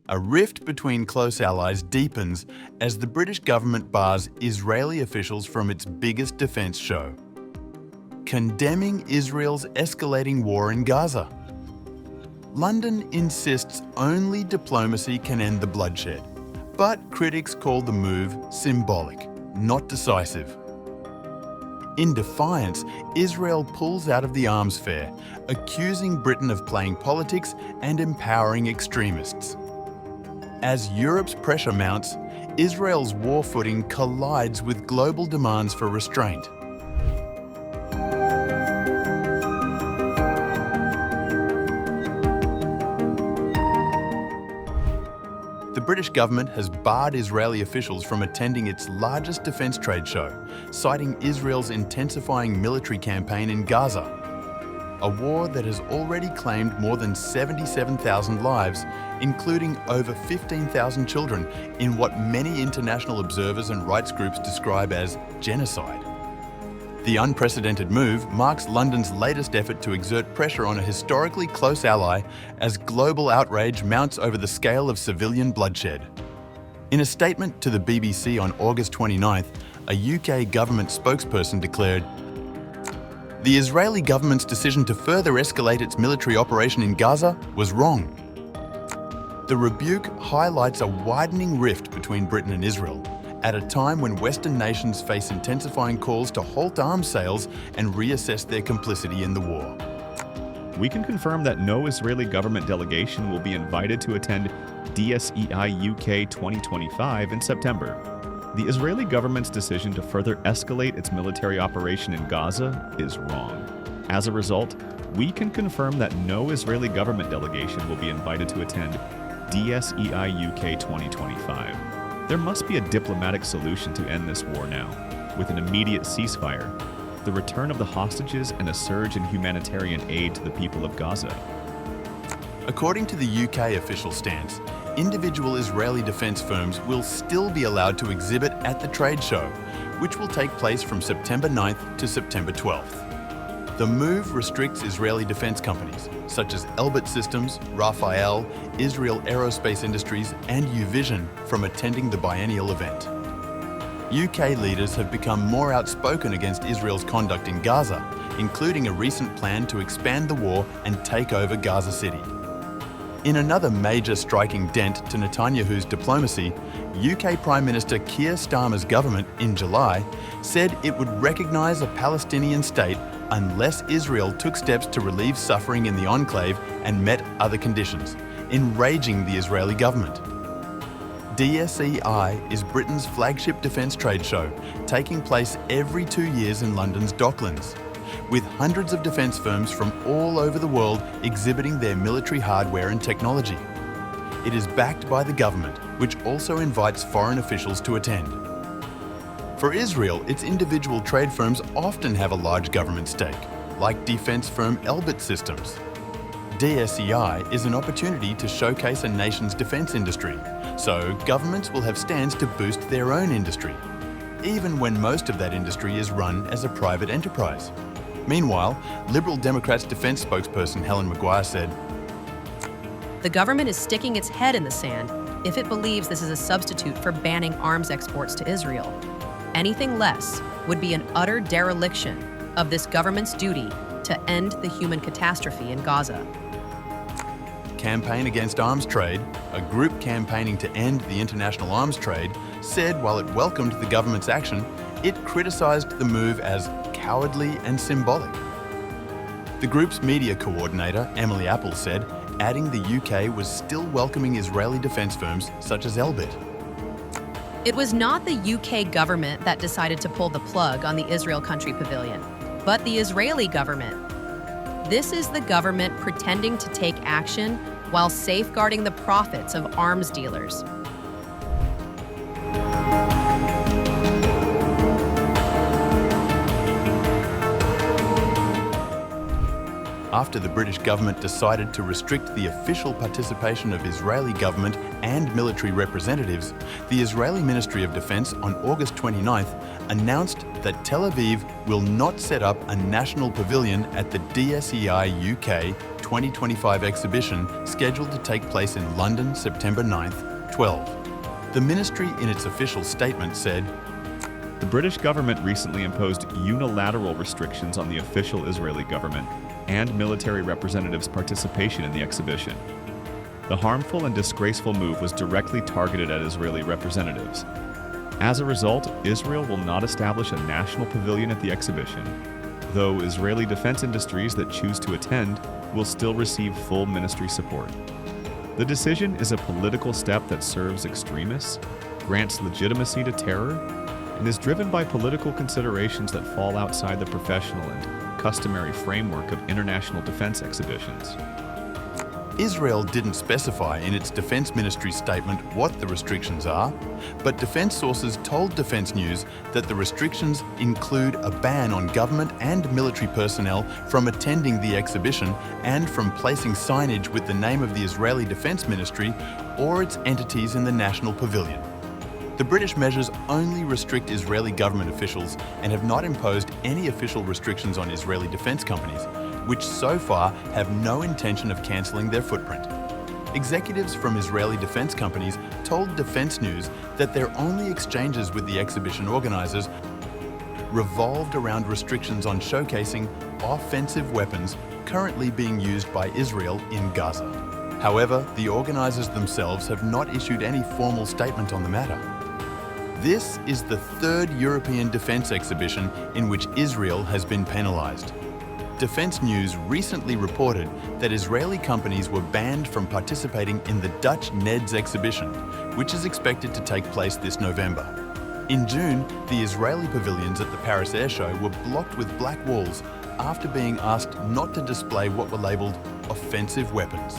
A rift between close allies deepens as the British government bars Israeli officials from its biggest defence show, condemning Israel's escalating war in Gaza. London insists only diplomacy can end the bloodshed, but critics call the move symbolic, not decisive. In defiance, Israel pulls out of the arms fair, accusing Britain of playing politics and empowering extremists. As Europe's pressure mounts, Israel's war footing collides with global demands for restraint. The British government has barred Israeli officials from attending its largest defence trade show, citing Israel's intensifying military campaign in Gaza, a war that has already claimed more than 77,000 lives, including over 15,000 children, in what many international observers and rights groups describe as genocide. The unprecedented move marks London's latest effort to exert pressure on a historically close ally as global outrage mounts over the scale of civilian bloodshed. In a statement to the BBC on August 29th, a UK government spokesperson declared, "The Israeli government's decision to further escalate its military operation in Gaza was wrong." The rebuke highlights a widening rift between Britain and Israel, at a time when Western nations face intensifying calls to halt arms sales and reassess their complicity in the war. We can confirm that no Israeli government delegation will be invited to attend DSEI UK 2025 in September. The Israeli government's decision to further escalate its military operation in Gaza is wrong. As a result, we can confirm that no Israeli government delegation will be invited to attend DSEI UK 2025. There must be a diplomatic solution to end this war now, with an immediate ceasefire, the return of the hostages, and a surge in humanitarian aid to the people of Gaza. According to the UK official stance, individual Israeli defence firms will still be allowed to exhibit at the trade show, which will take place from September 9th to September 12th. The move restricts Israeli defence companies, such as Elbit Systems, Rafael, Israel Aerospace Industries, and Uvision from attending the biennial event. UK leaders have become more outspoken against Israel's conduct in Gaza, including a recent plan to expand the war and take over Gaza City. In another major striking dent to Netanyahu's diplomacy, UK Prime Minister Keir Starmer's government in July said it would recognise a Palestinian state unless Israel took steps to relieve suffering in the enclave and met other conditions, enraging the Israeli government. DSEI is Britain's flagship defence trade show, taking place every 2 years in London's Docklands, with hundreds of defence firms from all over the world exhibiting their military hardware and technology. It is backed by the government, which also invites foreign officials to attend. For Israel, its individual trade firms often have a large government stake, like defence firm Elbit Systems. DSEI is an opportunity to showcase a nation's defence industry, so governments will have stands to boost their own industry, even when most of that industry is run as a private enterprise. Meanwhile, Liberal Democrats defence spokesperson Helen Maguire said, "The government is sticking its head in the sand if it believes this is a substitute for banning arms exports to Israel. Anything less would be an utter dereliction of this government's duty to end the human catastrophe in Gaza." Campaign Against Arms Trade, a group campaigning to end the international arms trade, said while it welcomed the government's action, it criticised the move as cowardly and symbolic. The group's media coordinator, Emily Apple, said, adding the UK was still welcoming Israeli defence firms such as Elbit. It was not the UK government that decided to pull the plug on the Israel Country Pavilion, but the Israeli government. This is the government pretending to take action while safeguarding the profits of arms dealers. After the British government decided to restrict the official participation of Israeli government and military representatives, the Israeli Ministry of Defense on August 29th announced that Tel Aviv will not set up a national pavilion at the DSEI UK 2025 exhibition scheduled to take place in London, September 9th, 12. The ministry in its official statement said, The British government recently imposed unilateral restrictions on the official Israeli government and military representatives' participation in the exhibition. The harmful and disgraceful move was directly targeted at Israeli representatives. As a result, Israel will not establish a national pavilion at the exhibition, though Israeli defense industries that choose to attend will still receive full ministry support. The decision is a political step that serves extremists, grants legitimacy to terror, and is driven by political considerations that fall outside the professional and customary framework of international defense exhibitions. Israel didn't specify in its defense ministry statement what the restrictions are, but defense sources told Defense News that the restrictions include a ban on government and military personnel from attending the exhibition and from placing signage with the name of the Israeli Defense Ministry or its entities in the National Pavilion. The British measures only restrict Israeli government officials and have not imposed any official restrictions on Israeli defense companies, which so far have no intention of cancelling their footprint. Executives from Israeli defense companies told Defense News that their only exchanges with the exhibition organisers revolved around restrictions on showcasing offensive weapons currently being used by Israel in Gaza. However, the organisers themselves have not issued any formal statement on the matter. This is the third European defence exhibition in which Israel has been penalised. Defense News recently reported that Israeli companies were banned from participating in the Dutch NEDS exhibition, which is expected to take place this November. In June, the Israeli pavilions at the Paris Air Show were blocked with black walls after being asked not to display what were labelled offensive weapons.